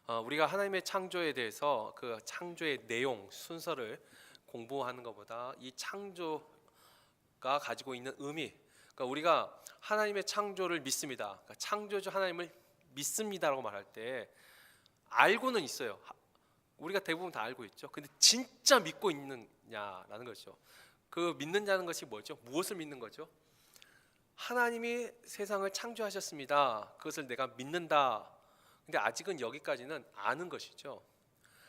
우리가 하나님의 창조에 대해서 그 창조의 내용 순서를 공부하는 것보다 이 창조가 가지고 있는 의미, 그러니까 우리가 하나님의 창조를 믿습니다. 그러니까 창조주 하나님을 믿습니다라고 말할 때 알고는 있어요. 우리가 대부분 다 알고 있죠. 근데 진짜 믿고 있느냐라는 거죠. 그 믿는다는 것이 뭐죠? 무엇을 믿는 거죠? 하나님이 세상을 창조하셨습니다. 그것을 내가 믿는다. 근데 아직은 여기까지는 아는 것이죠.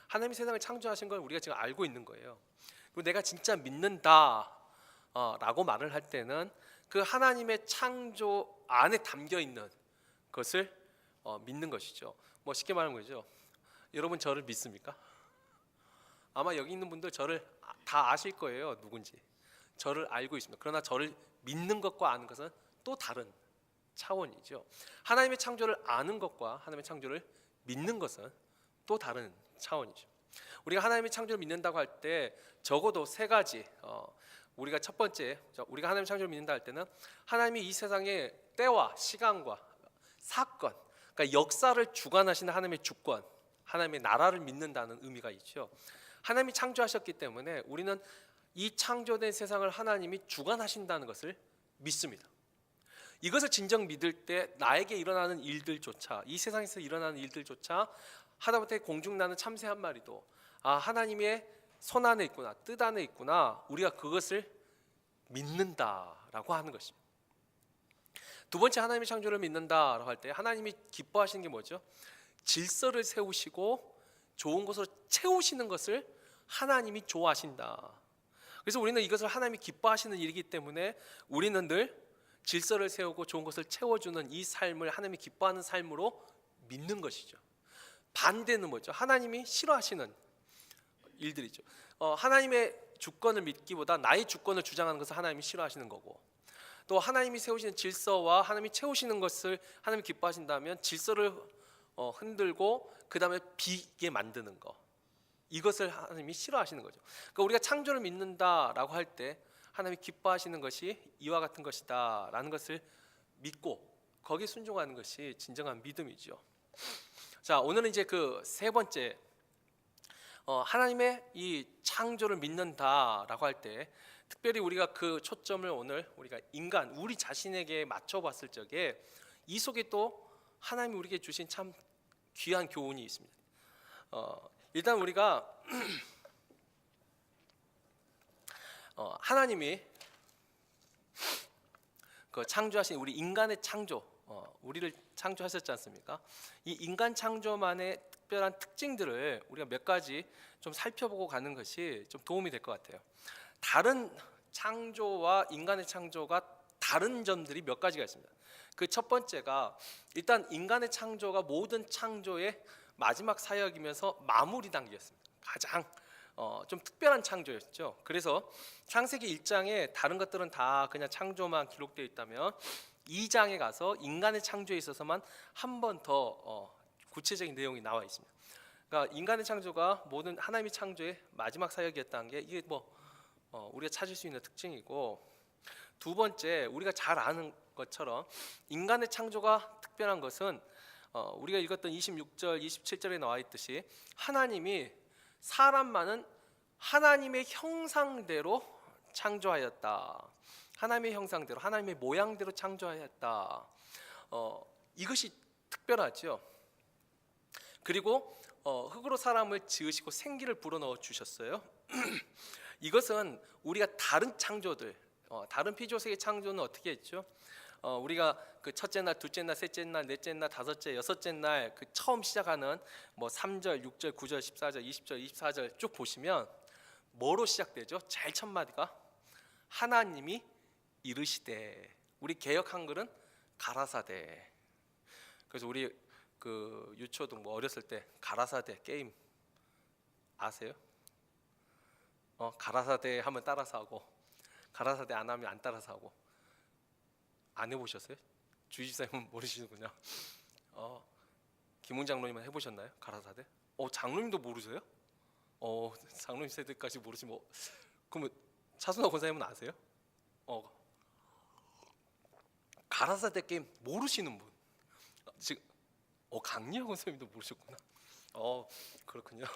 하나님이 세상을 창조하신 걸 우리가 지금 알고 있는 거예요. 그리고 내가 진짜 믿는다 라고 말을 할 때는 그 하나님의 창조 안에 담겨 있는 것을 믿는 것이죠. 뭐 쉽게 말하는 거죠. 여러분 저를 믿습니까? 아마 여기 있는 분들 저를 다 아실 거예요. 누군지. 저를 알고 있습니다. 그러나 저를 믿는 것과 아는 것은 또 다른 차원이죠. 하나님의 창조를 아는 것과 하나님의 창조를 믿는 것은 또 다른 차원이죠. 우리가 하나님의 창조를 믿는다고 할 때 적어도 세 가지, 우리가 첫 번째, 우리가 하나님의 창조를 믿는다 할 때는 하나님이 이 세상의 때와 시간과 사건, 그러니까 역사를 주관하시는 하나님의 주권, 하나님의 나라를 믿는다는 의미가 있죠. 하나님이 창조하셨기 때문에 우리는 이 창조된 세상을 하나님이 주관하신다는 것을 믿습니다. 이것을 진정 믿을 때 나에게 일어나는 일들조차, 이 세상에서 일어나는 일들조차 하다못해 공중나는 참새 한 마리도 하나님의 손 안에 있구나, 뜻 안에 있구나, 우리가 그것을 믿는다라고 하는 것입니다. 두 번째, 하나님의 창조를 믿는다라고 할 때 하나님이 기뻐하시는 게 뭐죠? 질서를 세우시고 좋은 것으로 채우시는 것을 하나님이 좋아하신다. 그래서 우리는 이것을 하나님이 기뻐하시는 일이기 때문에 우리는 늘 질서를 세우고 좋은 것을 채워주는 이 삶을 하나님이 기뻐하는 삶으로 믿는 것이죠. 반대는 뭐죠? 하나님이 싫어하시는 일들이죠. 하나님의 주권을 믿기보다 나의 주권을 주장하는 것을 하나님이 싫어하시는 거고, 또 하나님이 세우시는 질서와 하나님이 채우시는 것을 하나님이 기뻐하신다면 질서를 흔들고 그 다음에 비게 만드는 거, 이것을 하나님이 싫어하시는 거죠. 그러니까 우리가 창조를 믿는다라고 할 때 하나님이 기뻐하시는 것이 이와 같은 것이다 라는 것을 믿고 거기에 순종하는 것이 진정한 믿음이죠. 자, 오늘은 이제 그 세 번째, 하나님의 이 창조를 믿는다라고 할 때 특별히 우리가 그 초점을 오늘 우리가 인간, 우리 자신에게 맞춰봤을 적에 이 속에 또 하나님이 우리에게 주신 참 귀한 교훈이 있습니다. 일단 우리가 하나님이 그 창조하신 우리 인간의 창조, 우리를 창조하셨지 않습니까? 이 인간 창조만의 특별한 특징들을 우리가 몇 가지 좀 살펴보고 가는 것이 좀 도움이 될 것 같아요. 다른 창조와 인간의 창조가 다른 점들이 몇 가지가 있습니다. 그 첫 번째가 일단 인간의 창조가 모든 창조의 마지막 사역이면서 마무리 단계였습니다. 가장 좀 특별한 창조였죠. 그래서 창세기 1장에 다른 것들은 다 그냥 창조만 기록되어 있다면 2장에 가서 인간의 창조에 있어서만 한 번 더 구체적인 내용이 나와 있습니다. 그러니까 인간의 창조가 모든 하나님의 창조의 마지막 사역이었다는 게 이게 우리가 찾을 수 있는 특징이고, 두 번째, 우리가 잘 아는 것처럼 인간의 창조가 특별한 것은 우리가 읽었던 26절, 27절에 나와 있듯이 하나님이 사람만은 하나님의 형상대로 창조하였다. 하나님의 형상대로, 하나님의 모양대로 창조하였다. 이것이 특별하죠. 그리고 흙으로 사람을 지으시고 생기를 불어넣어 주셨어요. 이것은 우리가 다른 창조들, 다른 피조세계 창조는 어떻게 했죠? 우리가 그 첫째 날, 둘째 날, 셋째 날, 넷째 날, 다섯째, 여섯째 날 그 처음 시작하는 뭐 3절, 6절, 9절, 14절, 20절, 24절 쭉 보시면 뭐로 시작되죠? 제일 첫 마디가 하나님이 이르시되. 우리 개역 한글은 가라사대. 그래서 우리 그 유초등 뭐 어렸을 때 가라사대 게임 아세요? 가라사대 하면 따라서 하고 가라사대 안 하면 안 따라서 하고. 안 해보셨어요? 주집사님은 모르시는군요. 김웅 장로님은 해보셨나요? 가라사대? 장로님도 모르세요? 장로님 세대까지 모르시면 그러면 차순화 권사님은 아세요? 가라사대 게임 모르시는 분 지금 강리하 권사님도 모르셨구나. 그렇군요.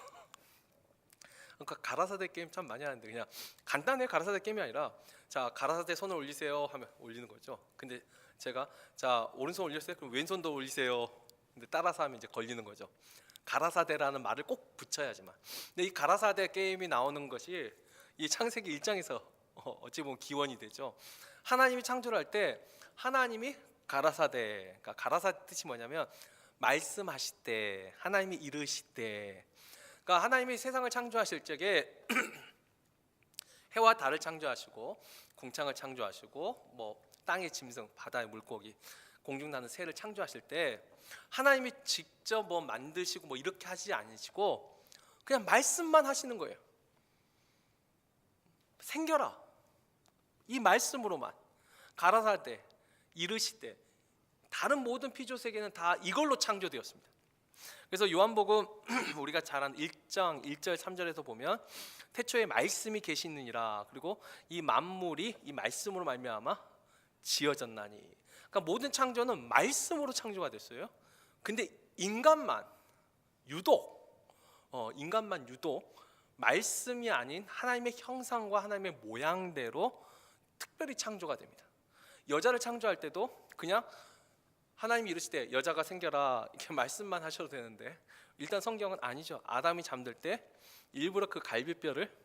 그러니까 가라사대 게임 참 많이 하는데 그냥 간단해. 가라사대 게임이 아니라 자 가라사대 손을 올리세요 하면 올리는 거죠. 근데 제가 자 오른손 올렸어요. 그럼 왼손도 올리세요. 근데 따라서 하면 이제 걸리는 거죠. 가라사대라는 말을 꼭 붙여야지만. 근데 이 가라사대 게임이 나오는 것이 이 창세기 1장에서 어찌 보면 기원이 되죠. 하나님이 창조를 할 때 하나님이 가라사대, 그러니까 가라사대 뜻이 뭐냐면 말씀하실 때, 하나님이 이르실 때, 그러니까 하나님이 세상을 창조하실 적에 해와 달을 창조하시고 궁창을 창조하시고 뭐 땅의 짐승, 바다의 물고기, 공중 나는 새를 창조하실 때 하나님이 직접 뭐 만드시고 뭐 이렇게 하지 않으시고 그냥 말씀만 하시는 거예요. 생겨라. 이 말씀으로만 가라사대, 이르시되 다른 모든 피조 세계는 다 이걸로 창조되었습니다. 그래서 요한복음 우리가 잘 아는 1장 1절 3절에서 보면 태초에 말씀이 계시느니라 그리고 이 만물이 이 말씀으로 말미암아 지어졌나니. 그러니까 모든 창조는 말씀으로 창조가 됐어요. 근데 인간만 유독 말씀이 아닌 하나님의 형상과 하나님의 모양대로 특별히 창조가 됩니다. 여자를 창조할 때도 그냥 하나님이 이르실 때 여자가 생겨라 이렇게 말씀만 하셔도 되는데 일단 성경은 아니죠. 아담이 잠들 때 일부러 그 갈비뼈를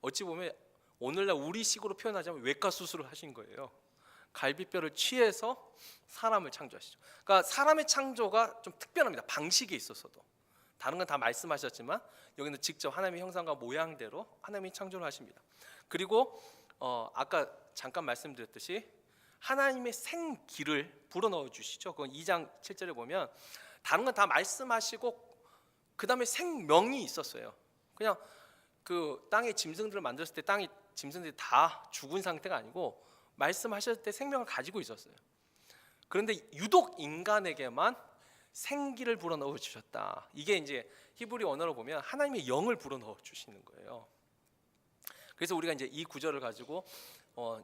어찌 보면 오늘날 우리식으로 표현하자면 외과 수술을 하신 거예요. 갈비뼈를 취해서 사람을 창조하시죠. 그러니까 사람의 창조가 좀 특별합니다. 방식에 있어서도 다른 건 다 말씀하셨지만 여기는 직접 하나님의 형상과 모양대로 하나님이 창조를 하십니다. 그리고 아까 잠깐 말씀드렸듯이 하나님의 생기를 불어넣어 주시죠. 그건 2장 7절에 보면 다른 건 다 말씀하시고 그 다음에 생명이 있었어요. 그냥 그 땅의 짐승들을 만들었을 때 땅의 짐승들이 다 죽은 상태가 아니고 말씀하셨을 때 생명을 가지고 있었어요. 그런데 유독 인간에게만 생기를 불어넣어 주셨다. 이게 이제 히브리 언어로 보면 하나님의 영을 불어넣어 주시는 거예요. 그래서 우리가 이제 이 구절을 가지고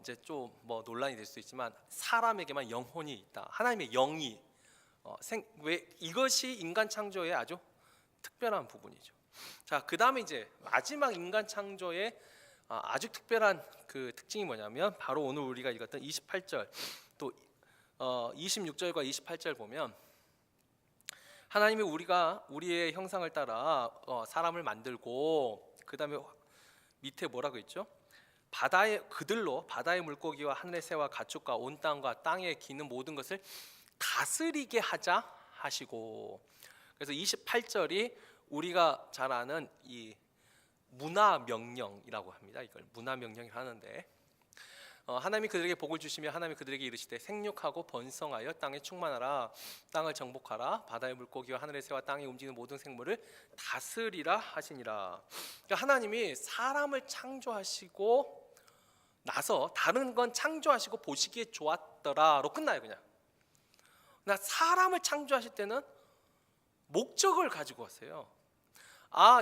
이제 좀 뭐 논란이 될 수 있지만 사람에게만 영혼이 있다. 하나님의 영이 왜 이것이 인간 창조의 아주 특별한 부분이죠. 자, 그다음에 이제 마지막 인간 창조의 아주 특별한 그 특징이 뭐냐면 바로 오늘 우리가 읽었던 28절 또 26절과 28절 보면 하나님이 우리가 우리의 형상을 따라 사람을 만들고 그다음에 밑에 뭐라고 했죠? 그들로 바다의 물고기와 하늘의 새와 가축과 온 땅과 땅에 기는 모든 것을 다스리게 하자 하시고. 그래서 28절이 우리가 잘 아는 이 문화 명령이라고 합니다. 이걸 문화 명령이라 하는데 하나님이 그들에게 복을 주시며 하나님이 그들에게 이르시되 생육하고 번성하여 땅에 충만하라 땅을 정복하라 바다의 물고기와 하늘의 새와 땅에 움직이는 모든 생물을 다스리라 하시니라. 그러니까 하나님이 사람을 창조하시고 나서 다른 건 창조하시고 보시기에 좋았더라로 끝나요. 그냥 사람을 창조하실 때는 목적을 가지고 왔어요.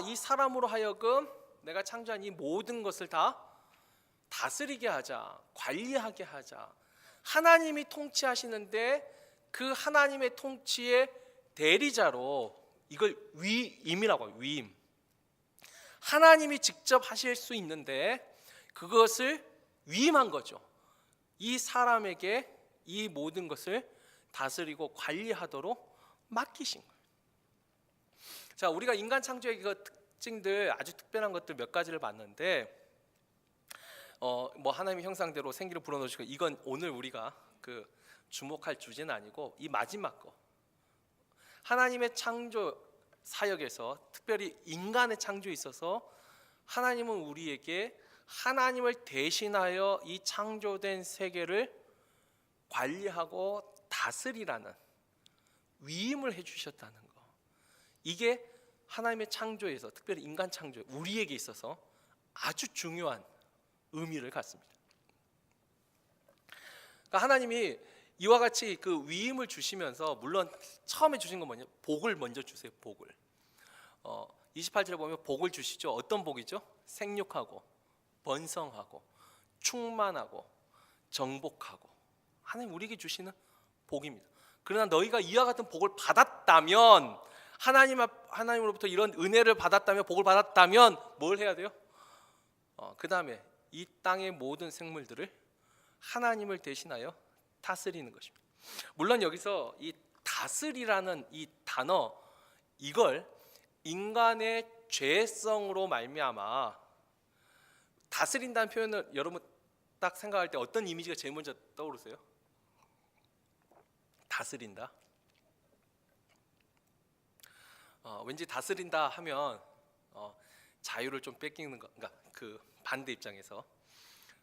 이 사람으로 하여금 내가 창조한 이 모든 것을 다 다스리게 하자, 관리하게 하자. 하나님이 통치하시는데 그 하나님의 통치의 대리자로 이걸 위임이라고 해요. 위임. 하나님이 직접 하실 수 있는데 그것을 위임한 거죠. 이 사람에게 이 모든 것을 다스리고 관리하도록 맡기신 거예요. 자, 우리가 인간 창조의 그 특징들 아주 특별한 것들 몇 가지를 봤는데 뭐 하나님의 형상대로 생기를 불어넣으시고 이건 오늘 우리가 그 주목할 주제는 아니고 이 마지막 거 하나님의 창조 사역에서 특별히 인간의 창조에 있어서 하나님은 우리에게 하나님을 대신하여 이 창조된 세계를 관리하고 다스리라는 위임을 해주셨다는 거. 이게 하나님의 창조에서 특별히 인간 창조에 우리에게 있어서 아주 중요한 의미를 갖습니다. 그러니까 하나님이 이와 같이 그 위임을 주시면서 물론 처음에 주신 건 뭐냐? 복을 먼저 주세요. 복을. 28절에 보면 복을 주시죠. 어떤 복이죠? 생육하고 번성하고 충만하고 정복하고 하나님 우리에게 주시는 복입니다. 그러나 너희가 이와 같은 복을 받았다면 하나님으로부터 이런 은혜를 받았다면, 복을 받았다면 뭘 해야 돼요? 그 다음에 이 땅의 모든 생물들을 하나님을 대신하여 다스리는 것입니다. 물론 여기서 이 다스리라는 이 단어, 이걸 인간의 죄성으로 말미암아, 다스린다는 표현을 여러분 딱 생각할 때 어떤 이미지가 제일 먼저 떠오르세요? 다스린다. 왠지 다스린다 하면 자유를 좀 뺏기는 거, 그러니까 그 반대 입장에서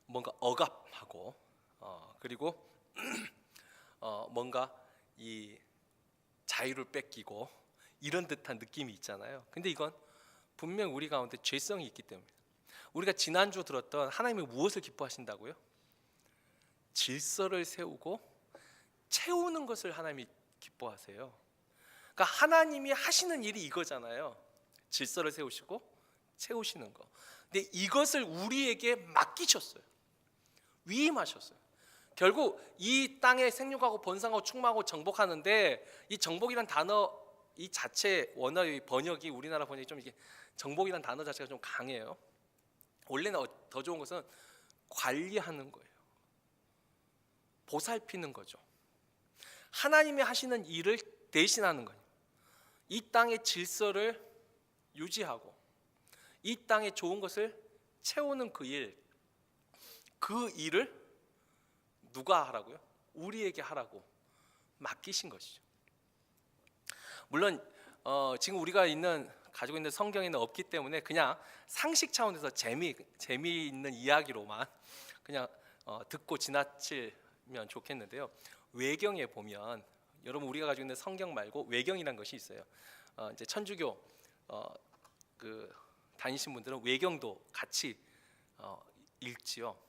뭔가 억압하고, 그리고 뭔가 이 자유를 뺏기고 이런 듯한 느낌이 있잖아요. 근데 이건 분명 우리 가운데 죄성이 있기 때문에. 우리가 지난주 들었던 하나님이 무엇을 기뻐하신다고요? 질서를 세우고 채우는 것을 하나님이 기뻐하세요. 그러니까 하나님이 하시는 일이 이거잖아요. 질서를 세우시고 채우시는 거. 근데 이것을 우리에게 맡기셨어요. 위임하셨어요. 결국 이 땅에 생육하고 번성하고 충만하고 정복하는데, 이 정복이란 단어 이 자체 원어의 번역이, 우리나라 번역이 좀 이게 정복이란 단어 자체가 좀 강해요. 원래는 더 좋은 것은 관리하는 거예요. 보살피는 거죠. 하나님이 하시는 일을 대신하는 거예요. 이 땅의 질서를 유지하고 이 땅에 좋은 것을 채우는 그 일을 누가 하라고요? 우리에게 하라고 맡기신 것이죠. 물론 지금 우리가 가지고 있는 성경에는 없기 때문에 그냥 상식 차원에서 재미있는 이야기로만 그냥 듣고 지나치면 좋겠는데요. 외경에 보면, 여러분 우리가 가지고 있는 성경 말고 외경이라는 것이 있어요. 이제 천주교 그 다니신 분들은 외경도 같이 읽지요.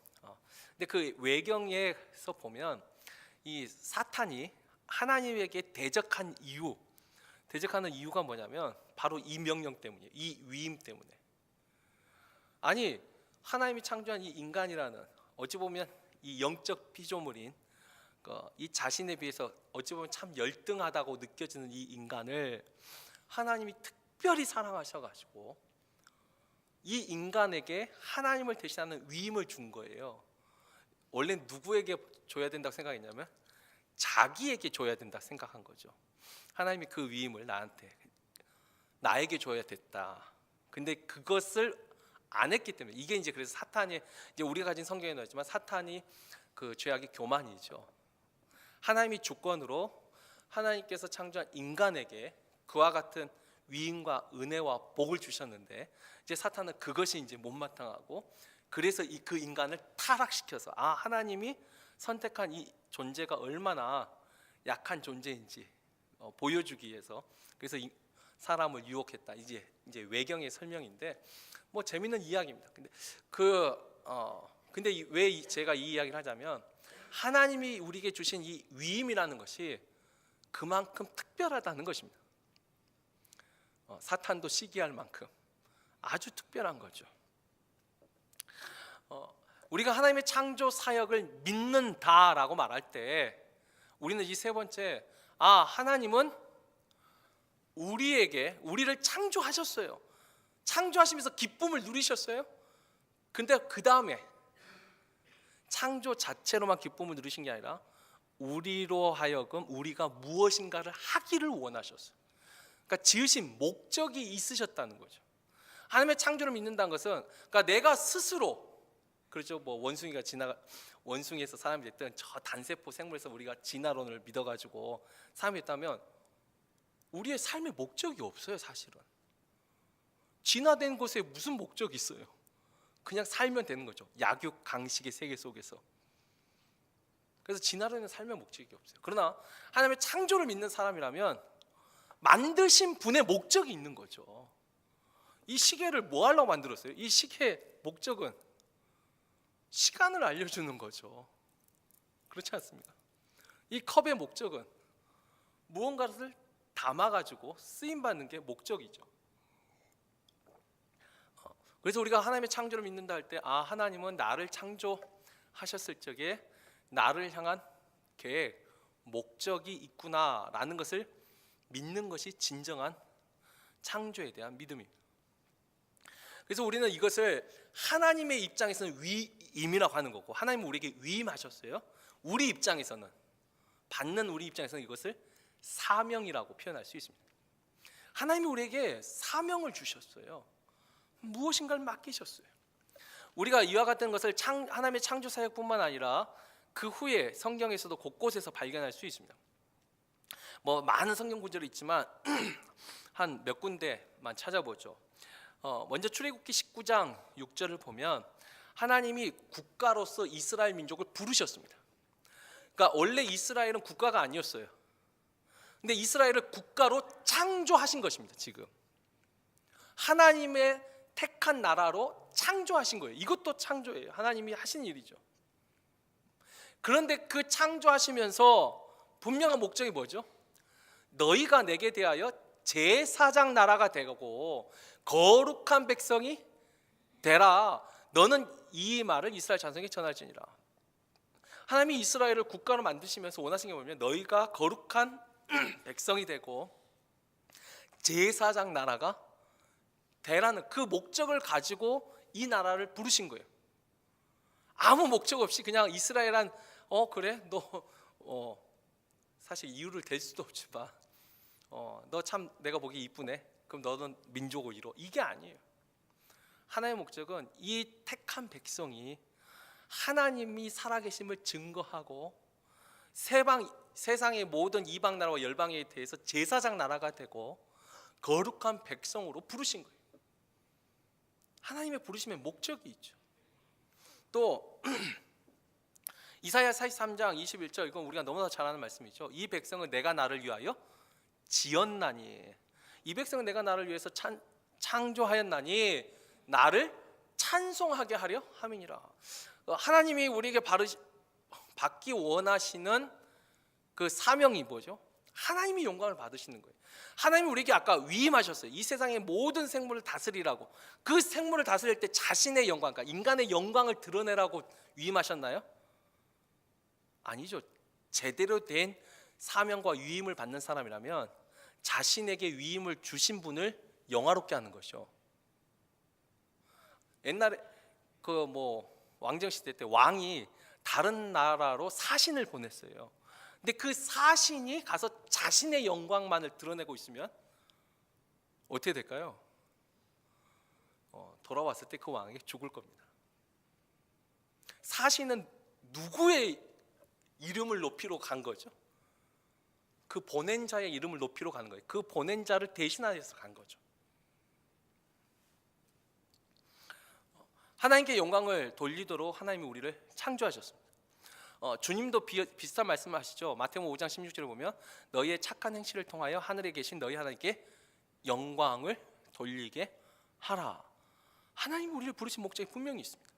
근데 그 외경에서 보면 이 사탄이 하나님에게 대적하는 이유가 뭐냐면 바로 이 명령 때문이에요. 이 위임 때문에. 아니, 하나님이 창조한 이 인간이라는, 어찌 보면 이 영적 피조물인 이 자신에 비해서 어찌 보면 참 열등하다고 느껴지는 이 인간을 하나님이 특별히 사랑하셔가지고 이 인간에게 하나님을 대신하는 위임을 준 거예요. 원래 누구에게 줘야 된다고 생각했냐면 자기에게 줘야 된다 생각한 거죠. 하나님이 그 위임을 나에게 줘야 됐다. 근데 그것을 안 했기 때문에, 이게 이제 그래서 사탄이, 이제 우리가 가진 성경에 나왔지만 사탄이 그 죄악의 교만이죠. 하나님이 주권으로 하나님께서 창조한 인간에게 그와 같은 위임과 은혜와 복을 주셨는데, 이제 사탄은 그것이 이제 못마땅하고, 그래서 그 인간을 타락시켜서 하나님이 선택한 이 존재가 얼마나 약한 존재인지 보여주기 위해서, 그래서 사람을 유혹했다. 이제 외경의 설명인데 뭐 재밌는 이야기입니다. 근데 왜 제가 이 이야기를 하자면, 하나님이 우리에게 주신 이 위임이라는 것이 그만큼 특별하다는 것입니다. 사탄도 시기할 만큼 아주 특별한 거죠. 우리가 하나님의 창조 사역을 믿는다라고 말할 때 우리는 이 세 번째, 하나님은 우리를 창조하셨어요. 창조하시면서 기쁨을 누리셨어요. 근데 그 다음에 창조 자체로만 기쁨을 누리신 게 아니라 우리로 하여금 우리가 무엇인가를 하기를 원하셨어요. 그러니까 지으신 목적이 있으셨다는 거죠. 하나님의 창조를 믿는다는 것은, 그러니까 내가 스스로, 그렇죠, 뭐 원숭이에서 사람이 됐든 저 단세포 생물에서 우리가 진화론을 믿어가지고 사람이 됐다면 우리의 삶의 목적이 없어요. 사실은 진화된 것에 무슨 목적이 있어요? 그냥 살면 되는 거죠. 약육 강식의 세계 속에서. 그래서 진화론은 삶의 목적이 없어요. 그러나 하나님의 창조를 믿는 사람이라면 만드신 분의 목적이 있는 거죠. 이 시계를 뭐 하려고 만들었어요? 이 시계의 목적은 시간을 알려주는 거죠. 그렇지 않습니까? 이 컵의 목적은 무언가를 담아가지고 쓰임받는 게 목적이죠. 그래서 우리가 하나님의 창조를 믿는다 할 때, 하나님은 나를 창조하셨을 적에 나를 향한 계획, 목적이 있구나라는 것을 믿는 것이 진정한 창조에 대한 믿음입니다. 그래서 우리는 이것을 하나님의 입장에서는 위임이라고 하는 거고, 하나님은 우리에게 위임하셨어요. 우리 입장에서는, 받는 우리 입장에서는 이것을 사명이라고 표현할 수 있습니다. 하나님이 우리에게 사명을 주셨어요. 무엇인가를 맡기셨어요. 우리가 이와 같은 것을 하나님의 창조 사역뿐만 아니라 그 후에 성경에서도 곳곳에서 발견할 수 있습니다. 뭐 많은 성경 구절이 있지만 한 몇 군데만 찾아보죠. 먼저 출애굽기 19장 6절을 보면 하나님이 국가로서 이스라엘 민족을 부르셨습니다. 그러니까 원래 이스라엘은 국가가 아니었어요. 근데 이스라엘을 국가로 창조하신 것입니다. 지금 하나님의 택한 나라로 창조하신 거예요. 이것도 창조예요. 하나님이 하신 일이죠. 그런데 그 창조하시면서 분명한 목적이 뭐죠? 너희가 내게 대하여 제사장 나라가 되고 거룩한 백성이 되라. 너는 이 말을 이스라엘 자손에게 전할지니라. 하나님이 이스라엘을 국가로 만드시면서 원하신 게 뭐냐면 너희가 거룩한 백성이 되고 제사장 나라가 되라는 그 목적을 가지고 이 나라를 부르신 거예요. 아무 목적 없이 그냥 이스라엘한 그래 너 사실 이유를 댈 수도 없지만 너 참 내가 보기 이쁘네. 그럼 너는 민족을 이뤄. 이게 아니에요. 하나님의 목적은 이 택한 백성이 하나님이 살아계심을 증거하고 세상의 모든 이방 나라와 열방에 대해서 제사장 나라가 되고 거룩한 백성으로 부르신 거예요. 하나님의 부르심에 목적이 있죠. 또 이사야 43장 21절, 이건 우리가 너무나 잘 아는 말씀이죠. 이 백성은 내가 나를 위하여 지었나니, 이 백성은 내가 나를 위해서 창조하였나니 나를 찬송하게 하려 함이니라. 하나님이 우리에게 받기 원하시는 그 사명이 뭐죠? 하나님이 영광을 받으시는 거예요. 하나님이 우리에게 아까 위임하셨어요. 이 세상의 모든 생물을 다스리라고. 그 생물을 다스릴 때 자신의 영광, 그러니까 인간의 영광을 드러내라고 위임하셨나요? 아니죠. 제대로 된 사명과 위임을 받는 사람이라면 자신에게 위임을 주신 분을 영화롭게 하는 것이죠. 옛날에 왕정 시대 때 왕이 다른 나라로 사신을 보냈어요. 근데 그 사신이 가서 자신의 영광만을 드러내고 있으면 어떻게 될까요? 돌아왔을 때 그 왕에게 죽을 겁니다. 사신은 누구의 이름을 높이러 간 거죠? 그 보낸 자의 이름을 높이러 가는 거예요. 그 보낸 자를 대신하여서 간 거죠. 하나님께 영광을 돌리도록 하나님이 우리를 창조하셨습니다. 주님도 비슷한 말씀을 하시죠. 마태복음 5장 16절을 보면 너희의 착한 행실을 통하여 하늘에 계신 너희 하나님께 영광을 돌리게 하라. 하나님이 우리를 부르신 목적이 분명히 있습니다.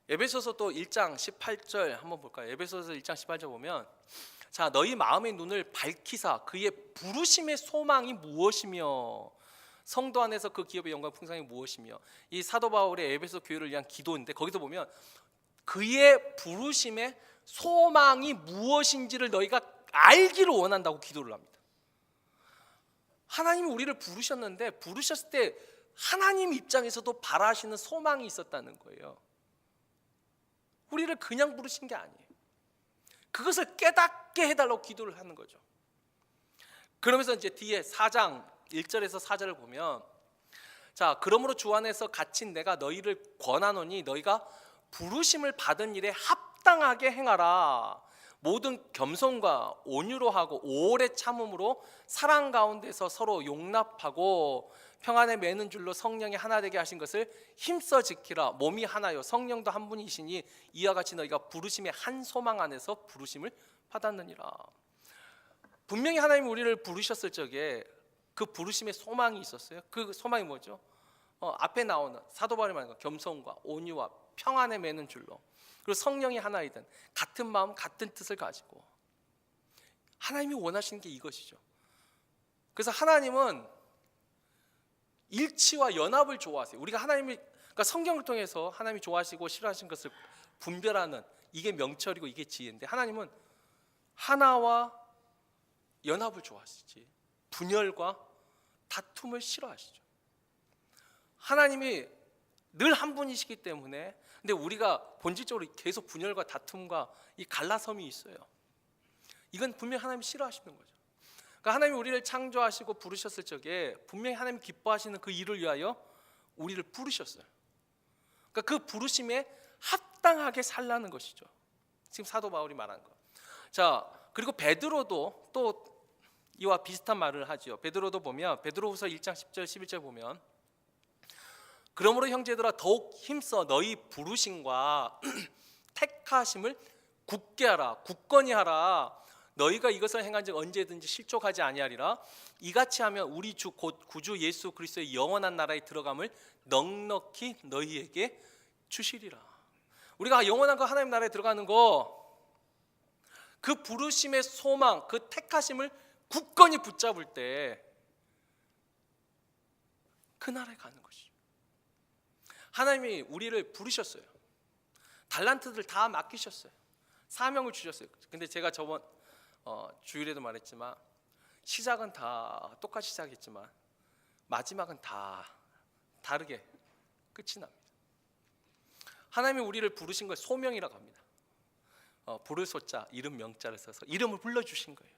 에베소서 또 1장 18절 한번 볼까요? 에베소서 1장 18절 보면 자 너희 마음의 눈을 밝히사 그의 부르심의 소망이 무엇이며 성도 안에서 그 기업의 영광 풍성이 무엇이며, 이 사도 바울의 에베소 교회를 위한 기도인데 거기서 보면 그의 부르심의 소망이 무엇인지를 너희가 알기를 원한다고 기도를 합니다. 하나님이 우리를 부르셨는데 부르셨을 때 하나님 입장에서도 바라시는 소망이 있었다는 거예요. 우리를 그냥 부르신 게 아니에요. 그것을 깨닫게 해달라고 기도를 하는 거죠. 그러면서 이제 뒤에 4장 1절에서 4절을 보면 자 그러므로 주 안에서 갇힌 내가 너희를 권하노니 너희가 부르심을 받은 일에 합당하게 행하라. 모든 겸손과 온유로 하고 오래 참음으로 사랑 가운데서 서로 용납하고 평안에 매는 줄로 성령이 하나 되게 하신 것을 힘써 지키라. 몸이 하나요 성령도 한 분이시니 이와 같이 너희가 부르심의 한 소망 안에서 부르심을 받았느니라. 분명히 하나님이 우리를 부르셨을 적에 그 부르심의 소망이 있었어요. 그 소망이 뭐죠? 앞에 나오는 사도 바울이 말하는 거 겸손과 온유와 평안에 매는 줄로, 그리고 성령이 하나이든 같은 마음 같은 뜻을 가지고 하나님이 원하시는 게 이것이죠. 그래서 하나님은 일치와 연합을 좋아하세요. 우리가 그러니까 성경을 통해서 하나님이 좋아하시고 싫어하시는 것을 분별하는 이게 명철이고 이게 지혜인데 하나님은 하나와 연합을 좋아하시지 분열과 다툼을 싫어하시죠. 하나님이 늘 한 분이시기 때문에, 근데 우리가 본질적으로 계속 분열과 다툼과 이 갈라섬이 있어요. 이건 분명히 하나님이 싫어하시는 거죠. 그러니까 하나님이 우리를 창조하시고 부르셨을 적에 분명히 하나님이 기뻐하시는 그 일을 위하여 우리를 부르셨어요. 그러니까 그 부르심에 합당하게 살라는 것이죠. 지금 사도 바울이 말한 거. 자, 그리고 베드로도 또 이와 비슷한 말을 하죠. 베드로도 보면 베드로후서 1장 10절 11절 보면, 그러므로 형제들아 더욱 힘써 너희 부르심과 택하심을 굳게 하라, 굳건히 하라. 너희가 이것을 행한즉 언제든지 실족하지 아니하리라. 이같이 하면 우리 주 곧 구주 예수 그리스도의 영원한 나라에 들어감을 넉넉히 너희에게 주시리라. 우리가 영원한 그 하나님 나라에 들어가는 거, 그 부르심의 소망, 그 택하심을 굳건히 붙잡을 때 그 나라에 가는 것이죠. 하나님이 우리를 부르셨어요. 달란트들 다 맡기셨어요. 사명을 주셨어요. 근데 제가 저번 주일에도 말했지만, 시작은 다 똑같이 시작했지만 마지막은 다 다르게 끝이 납니다. 하나님이 우리를 부르신 걸 소명이라고 합니다. 부를 소자, 이름 명자를 써서 이름을 불러주신 거예요.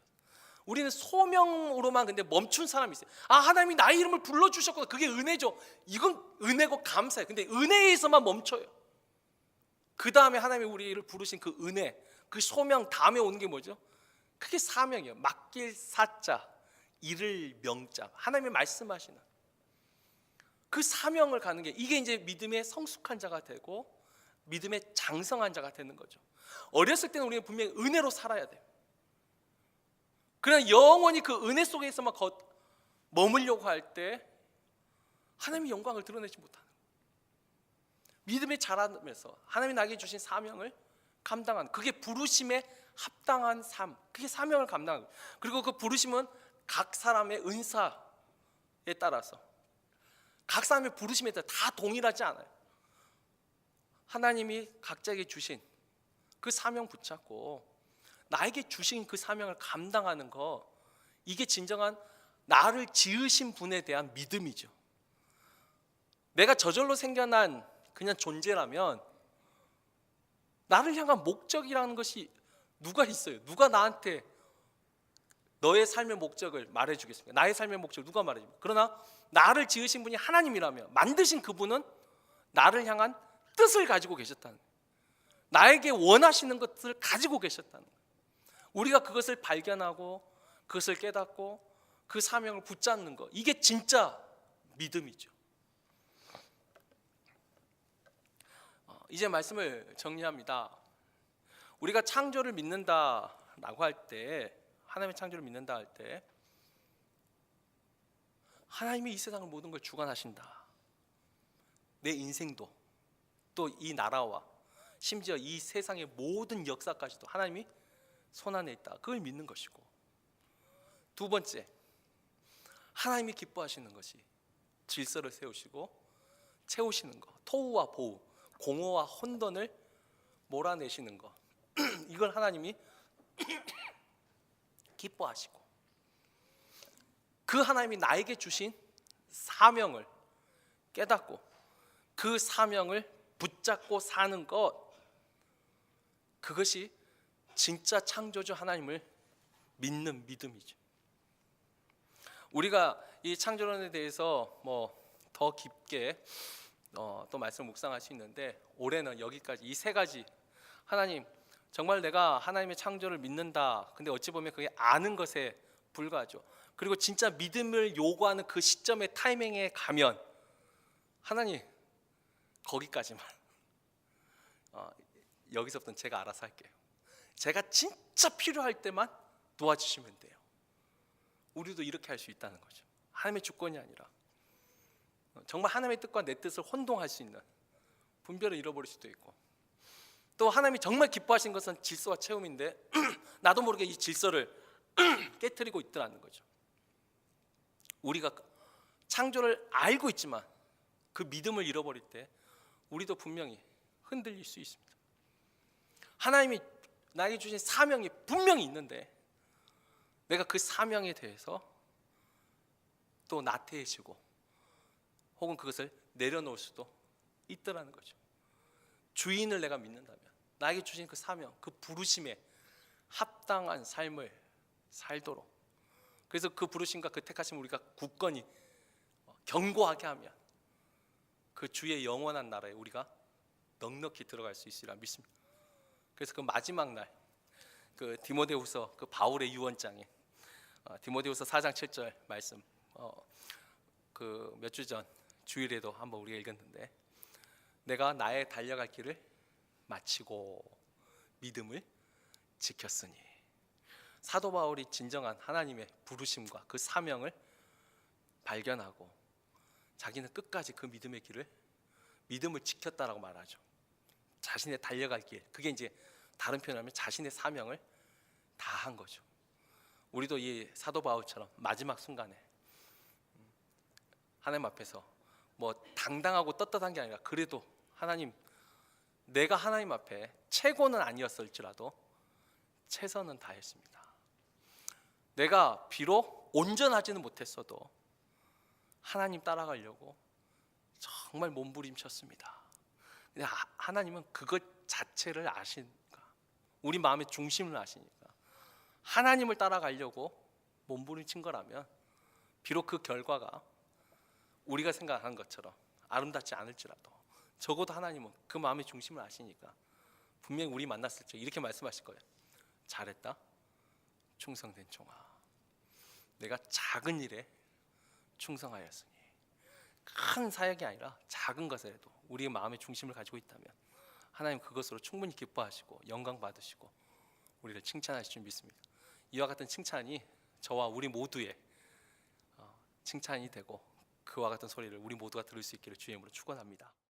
우리는 소명으로만 근데 멈춘 사람이 있어요. 아, 하나님이 나의 이름을 불러주셨구나. 그게 은혜죠. 이건 은혜고 감사해요. 근데 은혜에서만 멈춰요. 그 다음에 하나님이 우리를 부르신 그 은혜, 그 소명 다음에 오는 게 뭐죠? 그게 사명이에요. 맡길 사자, 이를 명자. 하나님이 말씀하시는 그 사명을 가는 게, 이게 이제 믿음의 성숙한 자가 되고 믿음의 장성한 자가 되는 거죠. 어렸을 때는 우리는 분명히 은혜로 살아야 돼요. 그러나 영원히 그 은혜 속에서만 머물려고 할 때 하나님의 영광을 드러내지 못하는, 믿음에 자라면서 하나님이 나에게 주신 사명을 감당하는, 그게 부르심에 합당한 삶, 그게 사명을 감당하는 거예요. 그리고 그 부르심은 각 사람의 은사에 따라서, 각 사람의 부르심에 따라 다 동일하지 않아요. 하나님이 각자에게 주신 그 사명 붙잡고 나에게 주신 그 사명을 감당하는 거, 이게 진정한 나를 지으신 분에 대한 믿음이죠. 내가 저절로 생겨난 그냥 존재라면 나를 향한 목적이라는 것이 누가 있어요? 누가 나한테 너의 삶의 목적을 말해주겠습니까? 나의 삶의 목적을 누가 말해줍니까? 그러나 나를 지으신 분이 하나님이라면, 만드신 그분은 나를 향한 뜻을 가지고 계셨다는 거예요. 나에게 원하시는 것들을 가지고 계셨다는 거예요. 우리가 그것을 발견하고 그것을 깨닫고 그 사명을 붙잡는 것, 이게 진짜 믿음이죠. 이제 말씀을 정리합니다. 우리가 창조를 믿는다라고 할 때, 하나님의 창조를 믿는다 할 때, 하나님이 이 세상을 모든 걸 주관하신다. 내 인생도, 또 이 나라와 심지어 이 세상의 모든 역사까지도 하나님이 손안에 있다. 그걸 믿는 것이고, 두 번째, 하나님이 기뻐하시는 것이 질서를 세우시고 채우시는 것, 토우와 보우, 공허와 혼돈을 몰아내시는 것, 이걸 하나님이 기뻐하시고, 그 하나님이 나에게 주신 사명을 깨닫고 그 사명을 붙잡고 사는 것, 그것이 진짜 창조주 하나님을 믿는 믿음이죠. 우리가 이 창조론에 대해서 더 깊게 또 말씀 묵상할 수 있는데, 올해는 여기까지, 이 세 가지, 하나님 정말 내가 하나님의 창조를 믿는다, 근데 어찌 보면 그게 아는 것에 불과하죠. 그리고 진짜 믿음을 요구하는 그 시점의 타이밍에 가면 하나님 거기까지만, 여기서부터는 제가 알아서 할게요. 제가 진짜 필요할 때만 도와주시면 돼요. 우리도 이렇게 할 수 있다는 거죠. 하나님의 주권이 아니라 정말 하나님의 뜻과 내 뜻을 혼동할 수 있는, 분별을 잃어버릴 수도 있고, 또 하나님이 정말 기뻐하신 것은 질서와 채움인데 나도 모르게 이 질서를 깨트리고 있더라는 거죠. 우리가 창조를 알고 있지만 그 믿음을 잃어버릴 때 우리도 분명히 흔들릴 수 있습니다. 하나님이 나에게 주신 사명이 분명히 있는데 내가 그 사명에 대해서 또 나태해지고 혹은 그것을 내려놓을 수도 있더라는 거죠. 주인을 내가 믿는다면 나에게 주신 그 사명, 그 부르심에 합당한 삶을 살도록, 그래서 그 부르심과 그 택하심을 우리가 굳건히 견고하게 하면 그 주의 영원한 나라에 우리가 넉넉히 들어갈 수 있으리라 믿습니다. 그래서 그 마지막 날 그 디모데후서 그 바울의 유언장에 디모데후서 4장 7절 말씀, 그 몇 주 전 주일에도 한번 우리가 읽었는데, 내가 나의 달려갈 길을 마치고 믿음을 지켰으니, 사도 바울이 진정한 하나님의 부르심과 그 사명을 발견하고 자기는 끝까지 그 믿음의 길을 믿음을 지켰다라고 말하죠. 자신의 달려갈 길, 그게 이제 다른 표현하면 자신의 사명을 다한 거죠. 우리도 이 사도 바울처럼 마지막 순간에 하나님 앞에서 뭐 당당하고 떳떳한 게 아니라 그래도 하나님, 내가 하나님 앞에 최고는 아니었을지라도 최선은 다했습니다. 내가 비록 온전하지는 못했어도 하나님 따라가려고 정말 몸부림쳤습니다. 근데 하나님은 그것 자체를 아시니까, 우리 마음의 중심을 아시니까 하나님을 따라가려고 몸부림친 거라면 비록 그 결과가 우리가 생각하는 것처럼 아름답지 않을지라도 적어도 하나님은 그 마음의 중심을 아시니까 분명히 우리 만났을 때 이렇게 말씀하실 거예요. 잘했다, 충성된 종아. 내가 작은 일에 충성하였으니. 큰 사역이 아니라 작은 것에도 우리의 마음의 중심을 가지고 있다면 하나님 그것으로 충분히 기뻐하시고 영광 받으시고 우리를 칭찬하실 줄 믿습니다. 이와 같은 칭찬이 저와 우리 모두의 칭찬이 되고 그와 같은 소리를 우리 모두가 들을 수 있기를 주의 이름으로 축원합니다.